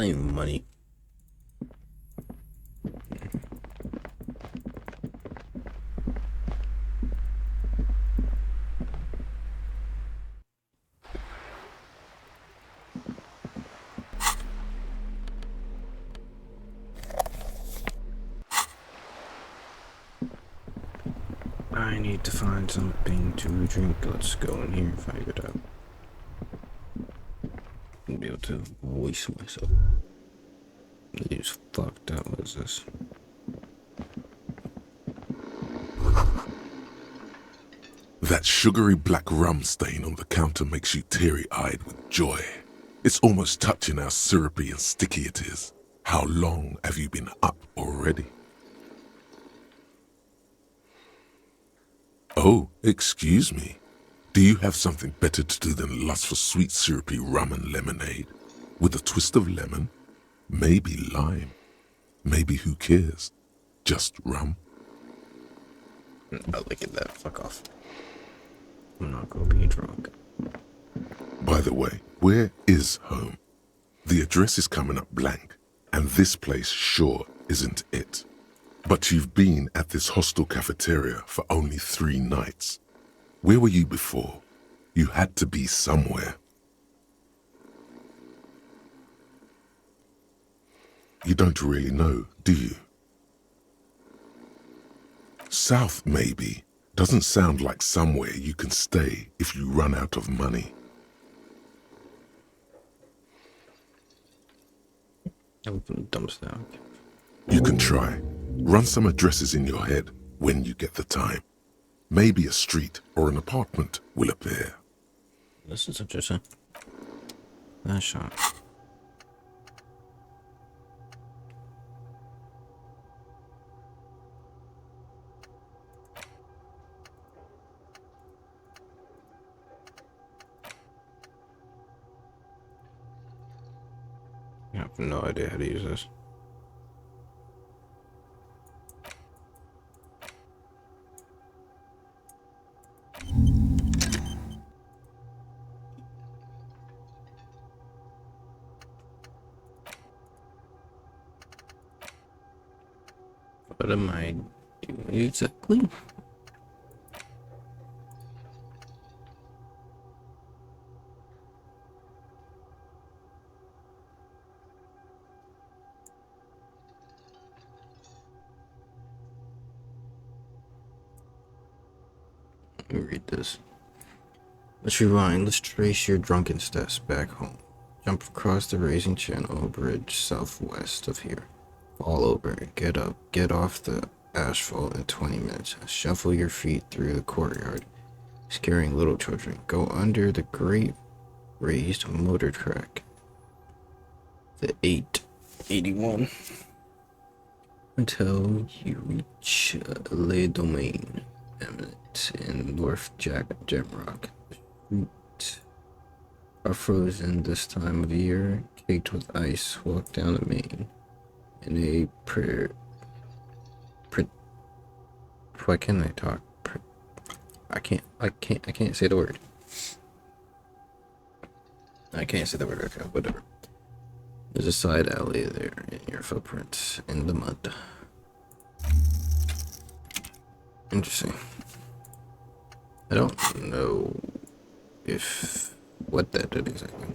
not even money. I need to find something to drink. Let's go in here and find it out. I'll be able to voice myself. It's fucked up. What is this? That sugary black rum stain on the counter makes you teary-eyed with joy. It's almost touching how syrupy and sticky it is. How long have you been up already? Oh, excuse me. Do you have something better to do than lust for sweet syrupy rum and lemonade? With a twist of lemon? Maybe lime? Maybe who cares? Just rum? I'll look at that. Fuck off. I'm not gonna be drunk. By the way, where is home? The address is coming up blank, and this place sure isn't it. But you've been at this hostel cafeteria for only 3 nights. Where were you before? You had to be somewhere. You don't really know, do you? South, maybe. Doesn't sound like somewhere you can stay if you run out of money. Open the dumpster. You can try. Run some addresses in your head when you get the time. Maybe a street or an apartment will appear. This is interesting. That shot. I have no idea how to use this. What am I doing exactly? Let me read this. Let's rewind. Let's trace your drunken steps back home. Jump across the Raising Channel bridge southwest of here. Fall over, get up, get off the asphalt in 20 minutes. Shuffle your feet through the courtyard, scaring little children. Go under the great raised motor track, the 881, until you reach Le Domaine Eminent in North Jamrock. Streets are frozen this time of year, caked with ice. Walk down the main. In a why can't I talk? I can't say the word. I can't say the word. Okay, whatever. There's a side alley there in your footprints in the mud. Interesting. I don't know if what that did exactly.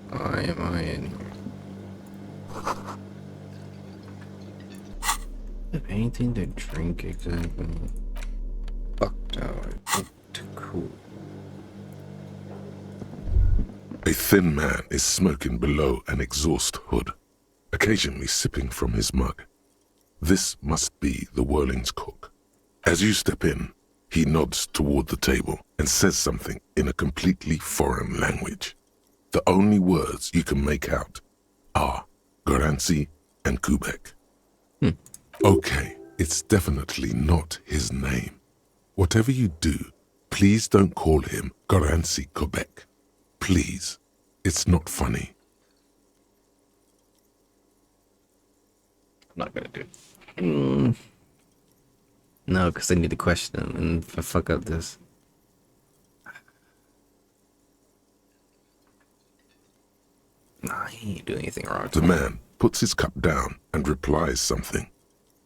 Why am I in here? Have anything to drink exactly? Fucked out. I looked cool. A thin man is smoking below an exhaust hood, occasionally sipping from his mug. This must be the Whirling's cook. As you step in, he nods toward the table and says something in a completely foreign language. The only words you can make out are Goranci and Kubek. Okay, it's definitely not his name. Whatever you do, please don't call him Goranci Kubek. Please, it's not funny. not gonna do it. No, because I need to question him, and if I fuck up this. Nah, he ain't doing anything wrong. The man puts his cup down and replies something,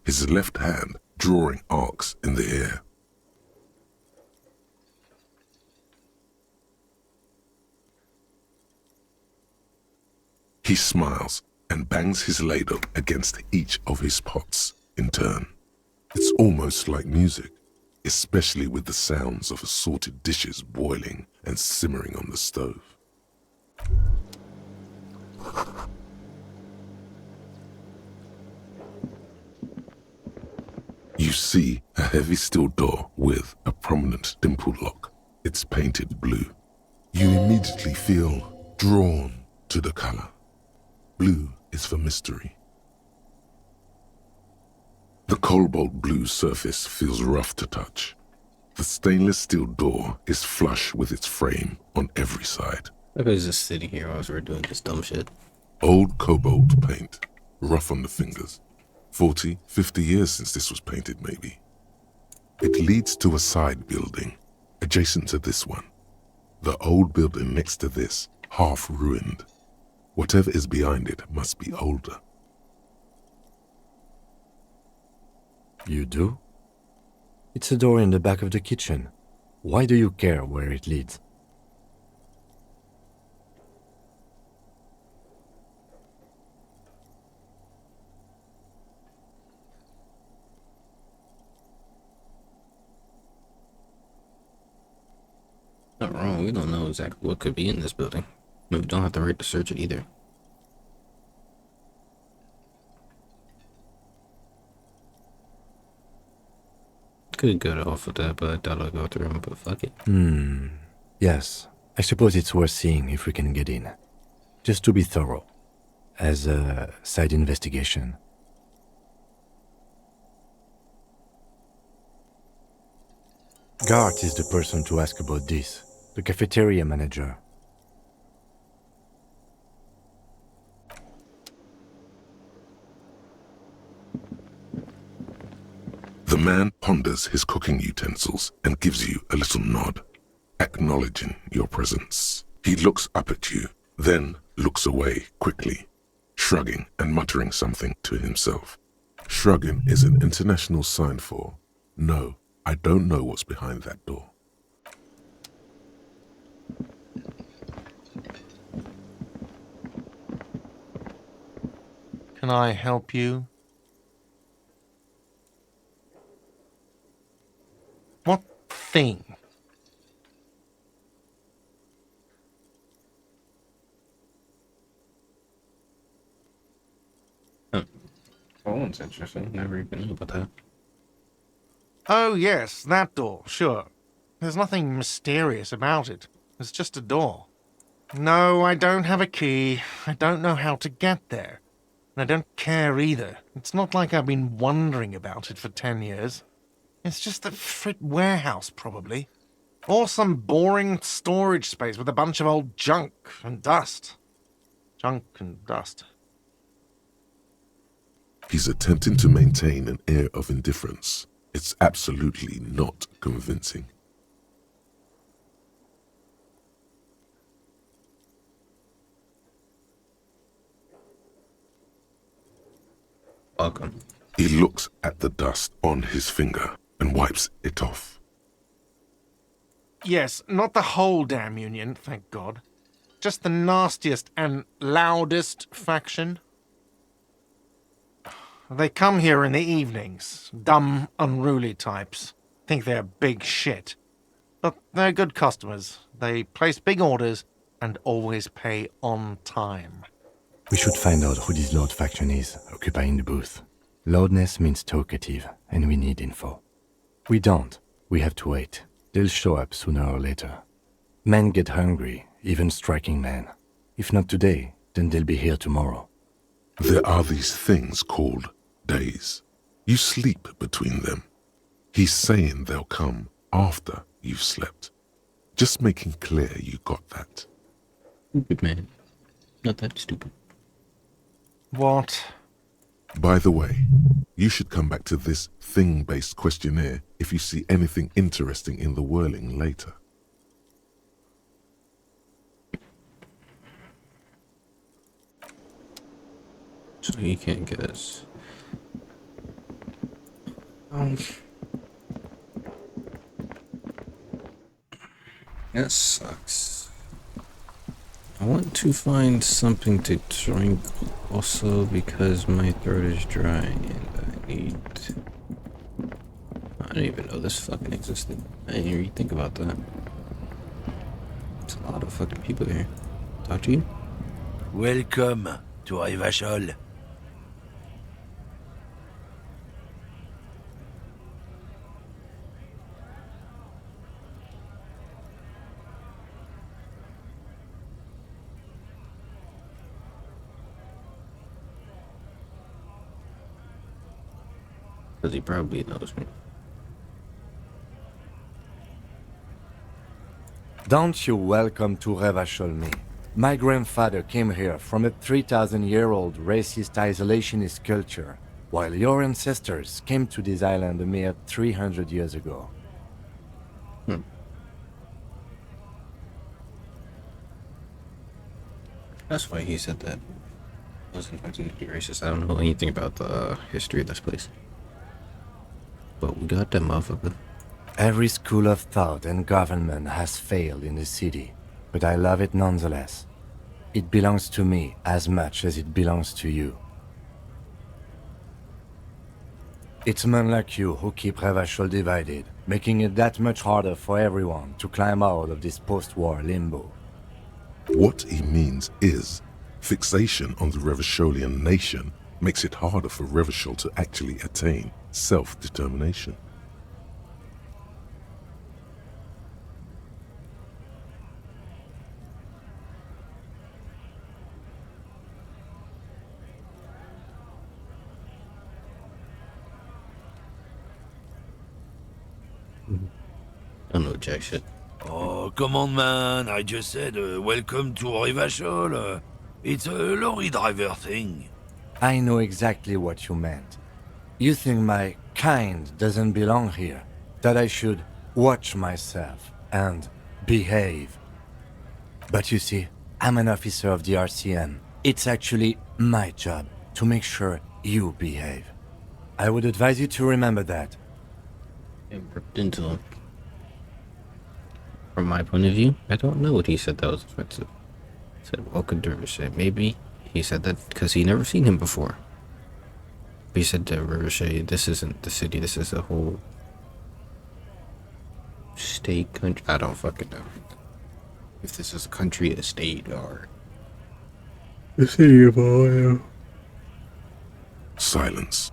his left hand drawing arcs in the air. He smiles and bangs his ladle against each of his pots in turn. It's almost like music, especially with the sounds of assorted dishes boiling and simmering on the stove. You see a heavy steel door with a prominent dimple lock. It's painted blue. You immediately feel drawn to the color. Blue is for mystery. The cobalt blue surface feels rough to touch. The stainless steel door is flush with its frame on every side. I was just sitting here while we were doing this dumb shit. Old cobalt paint, rough on the fingers. 40, 50 years since this was painted, maybe. It leads to a side building, adjacent to this one. The old building next to this, half ruined. Whatever is behind it must be older. You do? It's a door in the back of the kitchen. Why do you care where it leads? Not wrong. We don't know exactly what could be in this building. We don't have the right to search it either. Could go off of that, but I thought I'd go through them, but fuck it. Yes. I suppose it's worth seeing if we can get in. Just to be thorough. As a side investigation. Gart is the person to ask about this. The cafeteria manager. The man ponders his cooking utensils and gives you a little nod, acknowledging your presence. He looks up at you, then looks away quickly, shrugging and muttering something to himself. Shrugging is an international sign for, no, I don't know what's behind that door. Can I help you? What thing? Oh, that's interesting. Never even knew about that. Oh, yes, that door, sure. There's nothing mysterious about it. It's just a door. No, I don't have a key. I don't know how to get there. And I don't care either. It's not like I've been wondering about it for 10 years. It's just a frit warehouse, probably. Or some boring storage space with a bunch of old junk and dust. Junk and dust. He's attempting to maintain an air of indifference. It's absolutely not convincing. Welcome. He looks at the dust on his finger and wipes it off. Yes, not the whole damn union, thank God. Just the nastiest and loudest faction. They come here in the evenings. Dumb, unruly types. Think they're big shit. But they're good customers. They place big orders and always pay on time. We should find out who this Lord faction is, occupying the booth. Loudness means talkative, and we need info. We don't. We have to wait. They'll show up sooner or later. Men get hungry, even striking men. If not today, then they'll be here tomorrow. There are these things called days. You sleep between them. He's saying they'll come after you've slept. Just making clear you got that. Stupid man. Not that stupid. What By the way, you should come back to this thing-based questionnaire if you see anything interesting in the whirling later. So he can't get us. That sucks. I want to find something to drink also because my throat is dry and I need... I didn't even know this fucking existed. I didn't even think about that. There's a lot of fucking people here. Talk to you? Welcome to Rivachol. Because he probably knows me. Don't you welcome to Revachol me. My grandfather came here from a 3,000-year-old racist isolationist culture, while your ancestors came to this island a mere 300 years ago. That's why he said that. I wasn't expecting to be racist. I don't know anything about the history of this place. But we got that motherfucker. Every school of thought and government has failed in the city, but I love it nonetheless. It belongs to me as much as it belongs to you. It's men like you who keep Revachol divided, making it that much harder for everyone to climb out of this post-war limbo. What he means is, fixation on the Revacholian nation makes it harder for Revachol to actually attain self-determination. I don't know jack shit. Oh, come on, man. I just said welcome to Rivachol. It's a lorry driver thing. I know exactly what you meant. You think my kind doesn't belong here, that I should watch myself and behave. But you see, I'm an officer of the RCM. It's actually my job to make sure you behave. I would advise you to remember that. It ripped into him. From my point of view, I don't know what he said that was offensive. He said, welcome to Ricochet. Maybe he said that because he never seen him before. He said to Ricochet, this isn't the city, this is a whole state, country. I don't fucking know. If this is a country, a state, or the city of Ohio. Silence.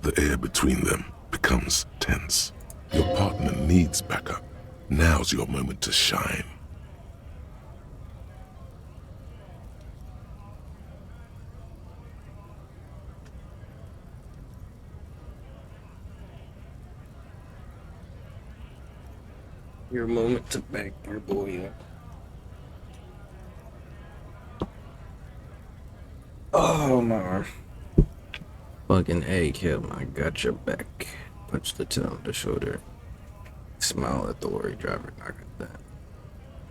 The air between them becomes tense. Your partner needs backup. Now's your moment to shine. Your moment to back your boy up. Oh, my arm. Fucking egghead, I got your back. Punch the toe on the shoulder. Smile at the lorry driver, knock at that.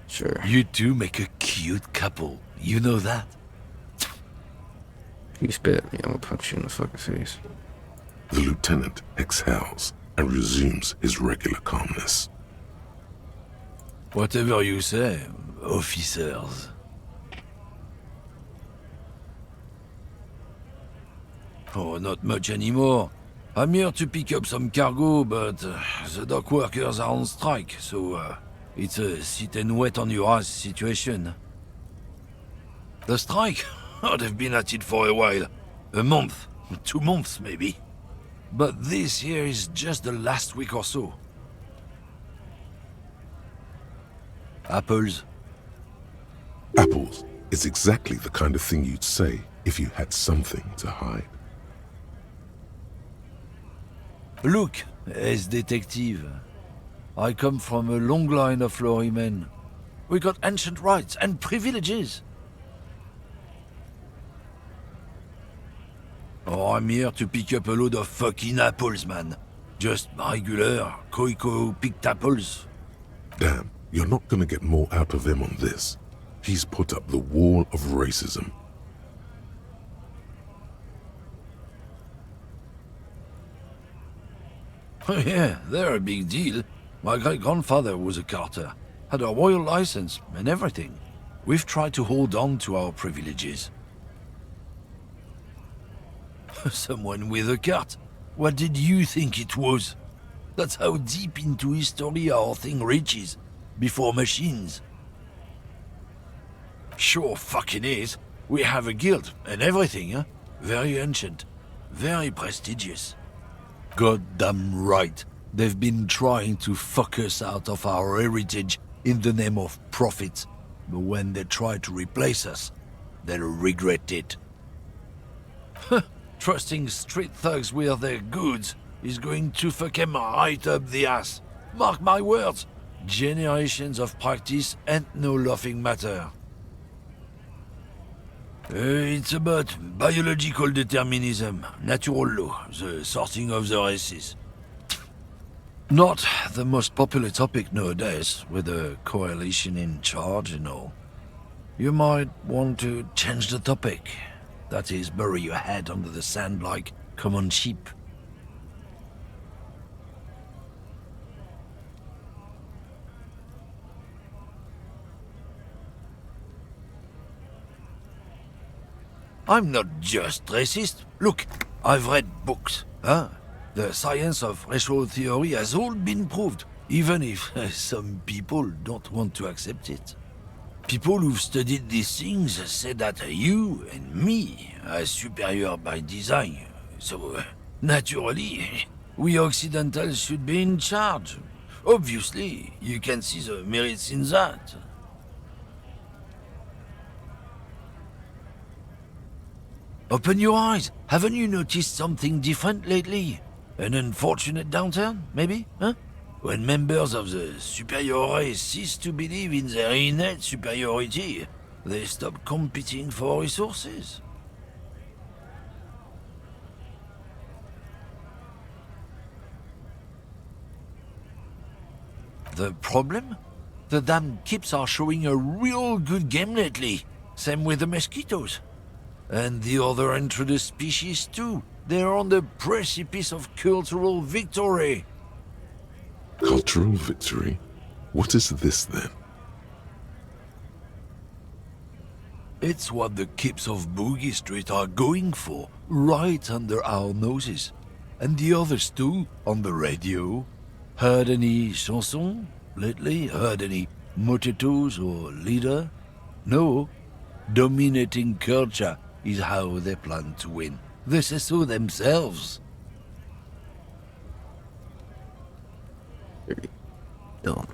Sure. You two make a cute couple. You know that? You spit at me, I'm gonna punch you in the fucking face. The lieutenant exhales and resumes his regular calmness. Whatever you say, officers. Oh, not much anymore. I'm here to pick up some cargo, but the dock workers are on strike, so it's a sit and wait on your ass situation. The strike? Oh, they've been at it for a while. A month, 2 months maybe. But this here is just the last week or so. Apples. Apples is exactly the kind of thing you'd say if you had something to hide. Look, as detective, I come from a long line of lorrymen. We got ancient rights and privileges. Oh, I'm here to pick up a load of fucking apples, man. Just regular Koiko picked apples. Damn, you're not gonna get more out of him on this. He's put up the wall of racism. Oh yeah, they're a big deal. My great-grandfather was a carter, had a royal license and everything. We've tried to hold on to our privileges. Someone with a cart? What did you think it was? That's how deep into history our thing reaches, before machines. Sure fucking is. We have a guild and everything, huh? Very ancient, very prestigious. Goddamn right. They've been trying to fuck us out of our heritage in the name of profit. But when they try to replace us, they'll regret it. Trusting street thugs with their goods is going to fuck 'em right up the ass. Mark my words. Generations of practice ain't no laughing matter. It's about biological determinism, natural law, the sorting of the races. Not the most popular topic nowadays, with the coalition in charge and all. You might want to change the topic. That is, bury your head under the sand like common sheep. I'm not just racist. Look, I've read books, huh? The science of racial theory has all been proved, even if some people don't want to accept it. People who've studied these things say that you and me are superior by design, so naturally, we Occidentals should be in charge. Obviously, you can see the merits in that. Open your eyes. Haven't you noticed something different lately? An unfortunate downturn, maybe? Huh? When members of the superior race cease to believe in their innate superiority, they stop competing for resources. The problem? The damn kips are showing a real good game lately. Same with the mosquitoes. And the other introduced species too. They're on the precipice of cultural victory. Cultural victory? What is this then? It's what the kips of Boogie Street are going for, right under our noses. And the others too, on the radio. Heard any chansons lately? Heard any motetos or leader? No. Dominating culture is how they plan to win. They say so themselves. Very dumb.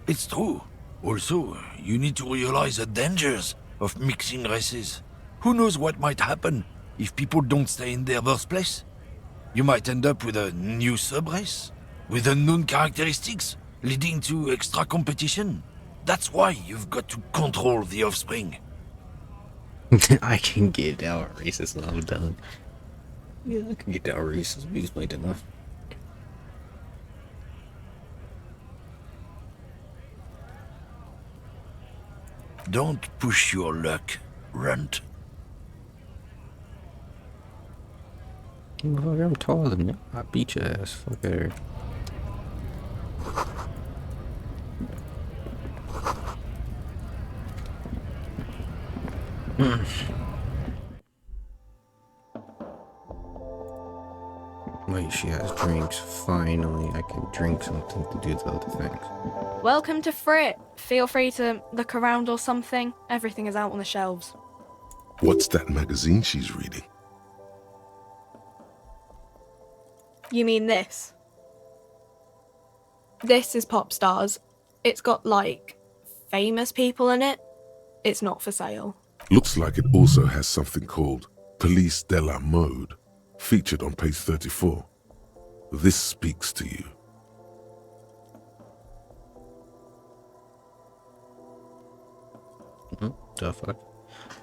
It's true. Also, you need to realize the dangers of mixing races. Who knows what might happen if people don't stay in their birthplace? You might end up with a new sub-race, with unknown characteristics, leading to extra competition. That's why you've got to control the offspring. I can get down racist and I'm done. Yeah, I can get down racist. We explained enough. Don't push your luck, Runt. Motherfucker, I'm taller than you. I beat your ass. Fuck her. Wait, she has drinks. Finally, I can drink something to do the other things. Welcome to Frit. Feel free to look around or something. Everything is out on the shelves. What's that magazine she's reading? You mean this? This is Pop Stars. It's got, like, famous people in it. It's not for sale. Looks like it also has something called Police de la Mode, featured on page 34. This speaks to you. The fuck?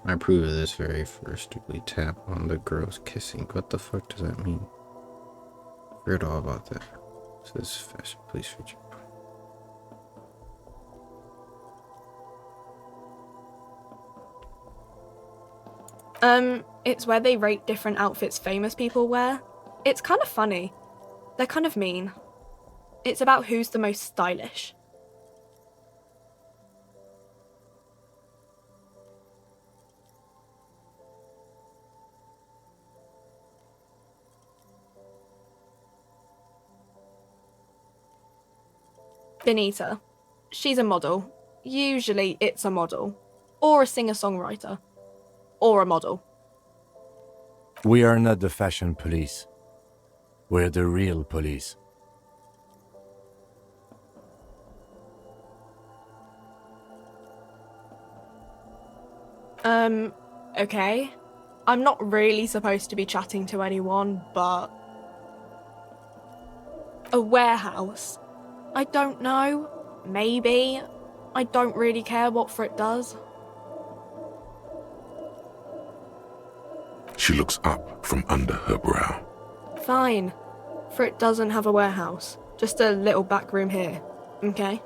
I approve of this very first. We tap on the girls kissing. What the fuck does that mean? Heard all about that. So this is fashion police feature. It's where they rate different outfits famous people wear. It's kind of funny. They're kind of mean. It's about who's the most stylish. Benita. She's a model. Usually it's a model. Or a singer-songwriter. Or a model. We are not the fashion police. We're the real police. Okay. I'm not really supposed to be chatting to anyone, but... A warehouse? I don't know. Maybe. I don't really care what Frit does. She looks up from under her brow. Fine. Frit doesn't have a warehouse. Just a little back room here. Okay?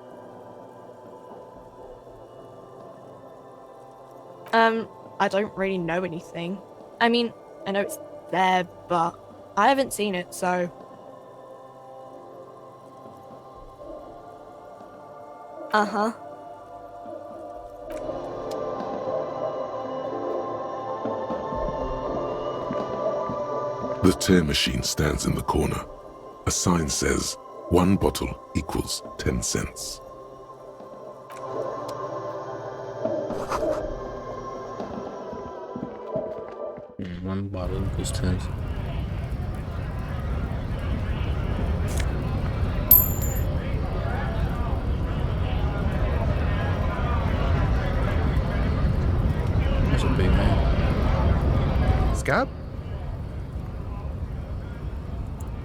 I don't really know anything. I mean, I know it's there, but I haven't seen it, so... Uh-huh. The tear machine stands in the corner. A sign says, 1 bottle equals 10 cents. One bottle equals 10. That's a big man. Scab?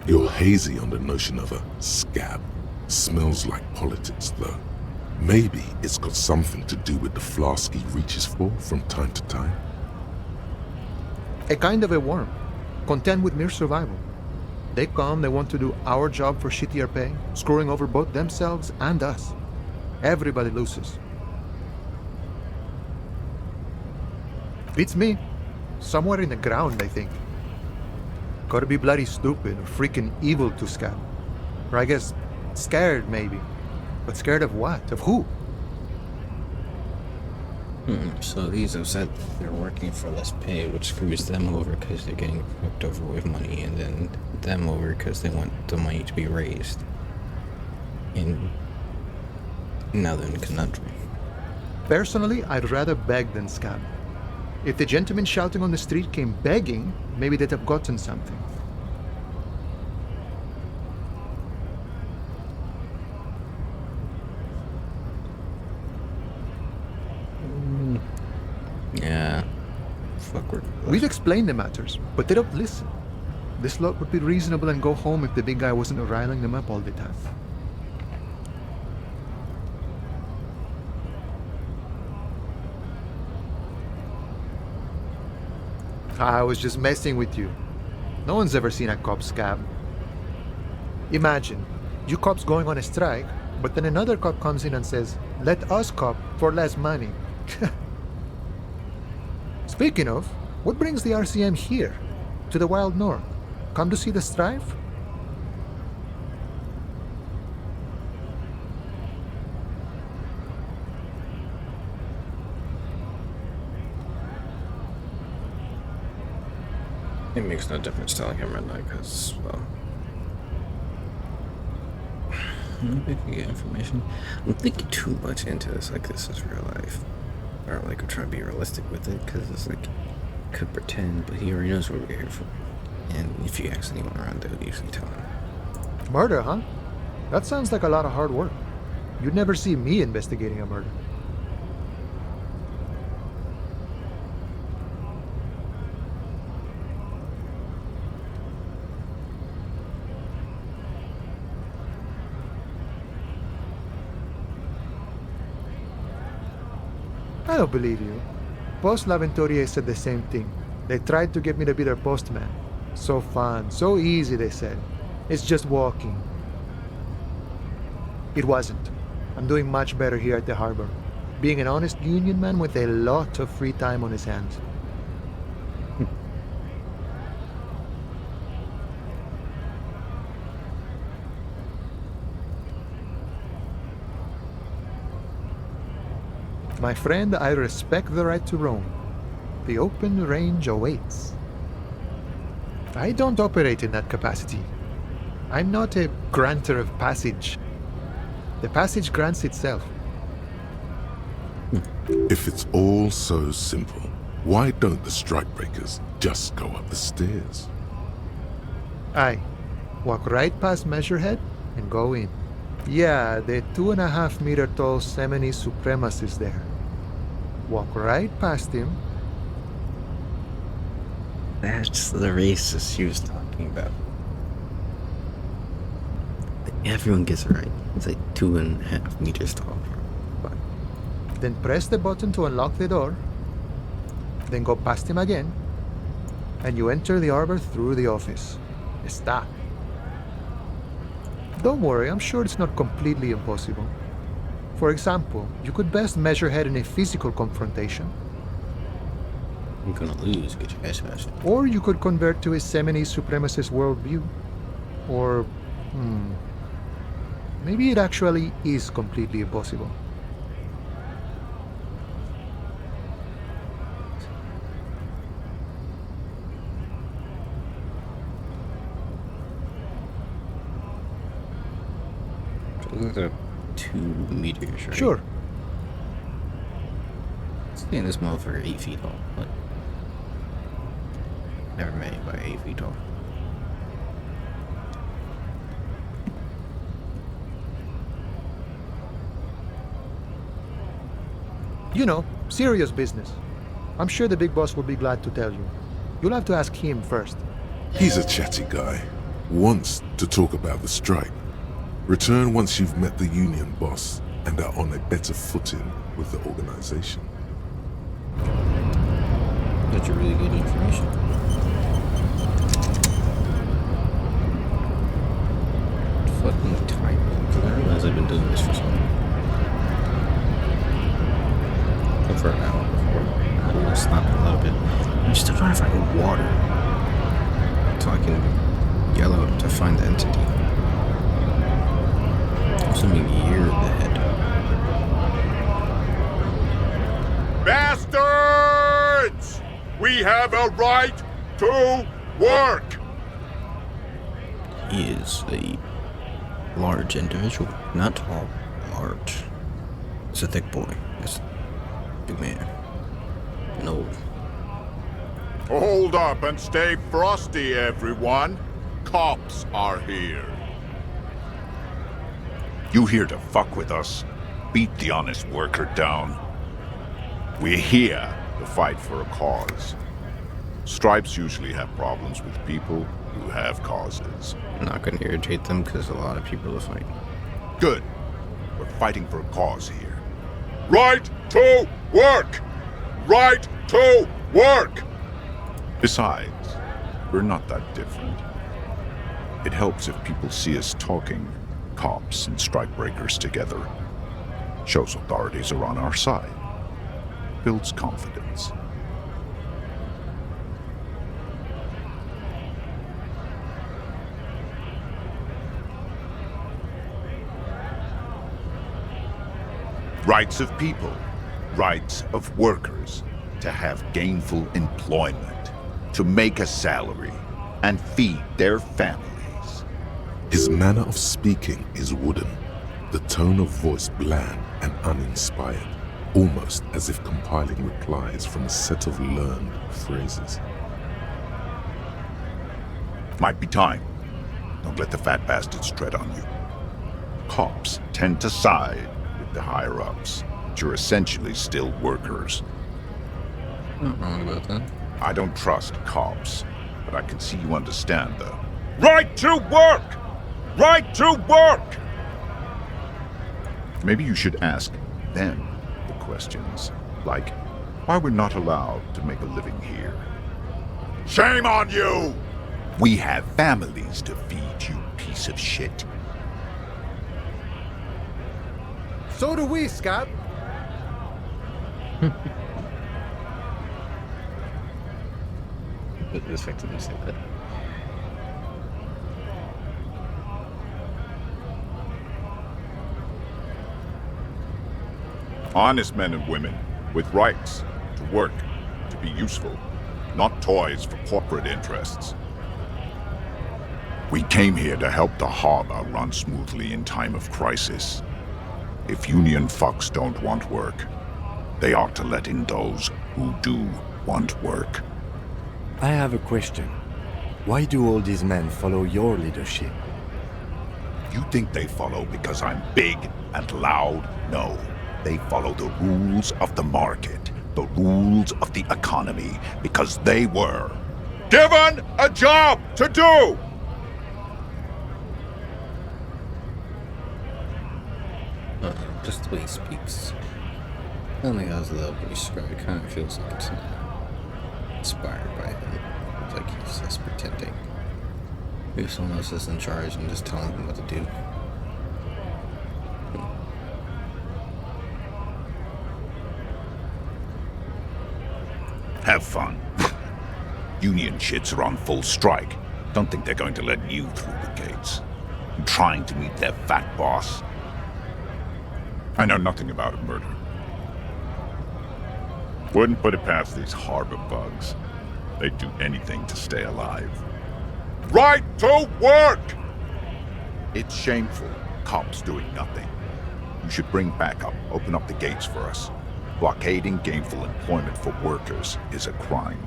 You're hazy on the notion of a scab. Smells like politics, though. Maybe it's got something to do with the flask he reaches for from time to time. A kind of a worm, content with mere survival. They come, they want to do our job for shittier pay, screwing over both themselves and us. Everybody loses. Beats me. Somewhere in the ground, I think. Gotta be bloody stupid or freaking evil to scab. Or I guess scared, maybe. But scared of what? Of who? So he's upset they're working for less pay, which screws them over because they're getting fucked over with money, and then them over because they want the money to be raised. And now they're in a conundrum. Personally, I'd rather beg than scab. If the gentleman shouting on the street came begging, maybe they'd have gotten something. Yeah. Fuck, We've explained the matters, but they don't listen. This lot would be reasonable and go home if the big guy wasn't riling them up all the time. I was just messing with you. No one's ever seen a cop scab. Imagine, you cops going on a strike, but then another cop comes in and says, "Let us cop for less money." Speaking of, what brings the RCM here? To the Wild North? Come to see the strife? It makes no difference telling him right now because, well, maybe I can get information. I'm thinking too much into this, like this is real life. Or like I'm trying to be realistic with it because it's like, could pretend, but he already knows what we're here for. And if you ask anyone around, they would usually tell him. Murder, huh? That sounds like a lot of hard work. You'd never see me investigating a murder. I don't believe you. Post L'Aventurier said the same thing. They tried to get me to be their postman. So fun, so easy, they said. It's just walking. It wasn't. I'm doing much better here at the harbor, being an honest union man with a lot of free time on his hands. My friend, I respect the right to roam. The open range awaits. I don't operate in that capacity. I'm not a granter of passage. The passage grants itself. If it's all so simple, why don't the strikebreakers just go up the stairs? Aye. Walk right past Measurehead and go in. Yeah, the 2.5 meter tall Semini supremacist there. Walk right past him. That's the racist she was talking about. Everyone gets it right. It's like 2.5 meters tall. But Then press the button to unlock the door. Then go past him again. And you enter the arbor through the office. Está. Don't worry, I'm sure it's not completely impossible. For example, you could best Measurehead in a physical confrontation. you're gonna lose. Get your ass smashed. Or you could convert to a Semini supremacist worldview. Or, maybe it actually is completely impossible. Those are 2 meters, right? Sure. Saying this motherfucker 8 feet tall, but never met anybody 8 feet tall. You know, serious business. I'm sure the big boss will be glad to tell you. You'll have to ask him first. He's a chatty guy. Wants to talk about the strike. Return once you've met the union boss and are on a better footing with the organization. That's really good information. Fucking time. Because I realize I've been doing this for so long. But for an hour before. I'm gonna stop a little bit. I'm still trying to find water. So I can yell out to find the entity. Assuming you're the head. Bastards! We have a right to work! He is a large individual. Not tall, large. It's a thick boy. It's a big man. And old. Hold up and stay frosty, everyone. Cops are here. You here to fuck with us? Beat the honest worker down. We're here to fight for a cause. Stripes usually have problems with people who have causes. I'm not gonna irritate them because a lot of people are fighting. Good. We're fighting for a cause here. Right to work! Right to work! Besides, we're not that different. It helps if people see us talking, cops and strikebreakers together. Shows authorities are on our side. Builds confidence. Rights of people, rights of workers, to have gainful employment, to make a salary, and feed their families. His manner of speaking is wooden, the tone of voice bland and uninspired, almost as if compiling replies from a set of learned phrases. Might be time. Don't let the fat bastards tread on you. Cops tend to side with the higher-ups, but you're essentially still workers. Not wrong about that. I don't trust cops, but I can see you understand the right to work! Right to work! Maybe you should ask them the questions, like, why we're not allowed to make a living here. Shame on you! We have families to feed, you piece of shit. So do we, Scab. But effectively say that. Honest men and women with rights to work, to be useful, not toys for corporate interests. We came here to help the harbor run smoothly in time of crisis. If union fucks don't want work, they ought to let in those who do want work. I have a question. Why do all these men follow your leadership? You think they follow because I'm big and loud? No. They follow the rules of the market, the rules of the economy, because they were given a job to do! Just the way he speaks. I don't think that was a little bit described. It kind of feels like it's inspired by him. It's like he's just pretending. Maybe someone else is in charge and just telling him what to do. Have fun. Union shits are on full strike. Don't think they're going to let you through the gates. I'm trying to meet their fat boss. I know nothing about a murder. Wouldn't put it past these harbor bugs. They'd do anything to stay alive. Right to work! It's shameful. Cops doing nothing. You should bring backup. Open up the gates for us. Blockading gainful employment for workers is a crime.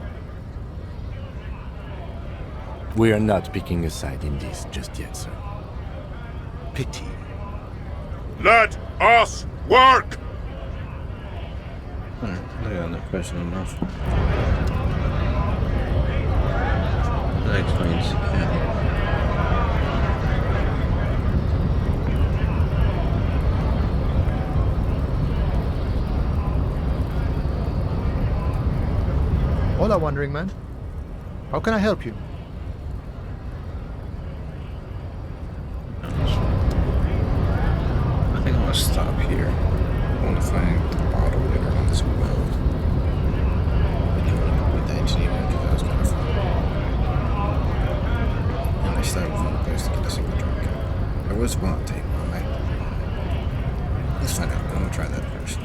We are not picking a side in this just yet, sir. Pity. Let us work! Alright, I got no question enough. That explains, yeah. Hola, Wandering Man. How can I help you? I think I'm gonna stop here. I want to find the bottle later on this world. I didn't want to complete that achievement because that was kind of fun. And I started with one place to get a single drink. I was going to take one night. Let's find out. I'm gonna try that first.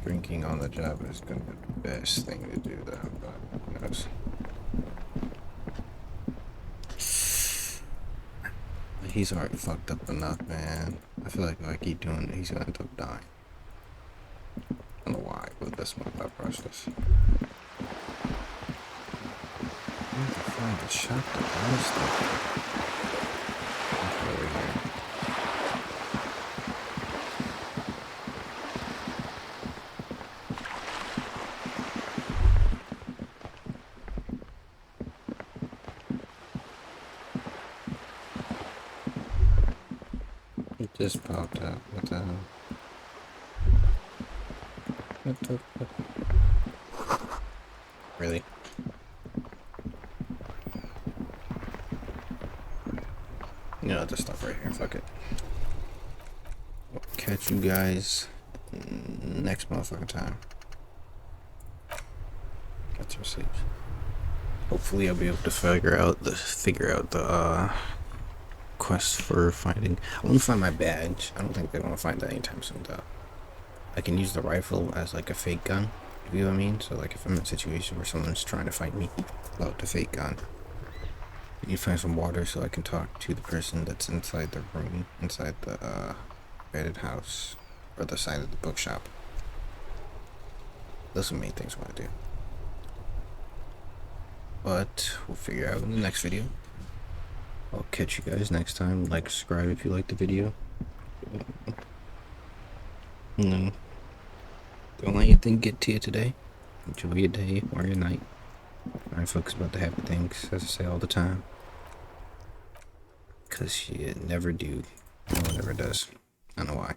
Drinking on the job is gonna be the best thing to do, though. But who knows? He's already fucked up enough, man. I feel like if I keep doing it, he's gonna end up dying. I don't know why, but that's my thought process. I need to find a shop to buy stuff. Okay, over here. It just popped out. What the hell? What the fuck? Really? You know, just stuff right here. Fuck it. I'll catch you guys next motherfucking time. Get some sleep. Hopefully, I'll be able to figure out the quest for finding. I want to find my badge. I don't think they want to find that anytime soon, though. I can use the rifle as like a fake gun, if you know what I mean. So like if I'm in a situation where someone's trying to fight me, about the fake gun, I need to find some water so I can talk to the person that's inside the room, inside the bedded house, or the side of the bookshop. Those are the main things I want to do. But we'll figure out in the next video. I'll catch you guys next time. Like, subscribe if you like the video. No. Don't let anything get to you today. Enjoy your day or your night. I focus about the happy things, as I say all the time. Because you never do. No one ever does. I don't know why.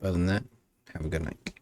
Other than that, have a good night.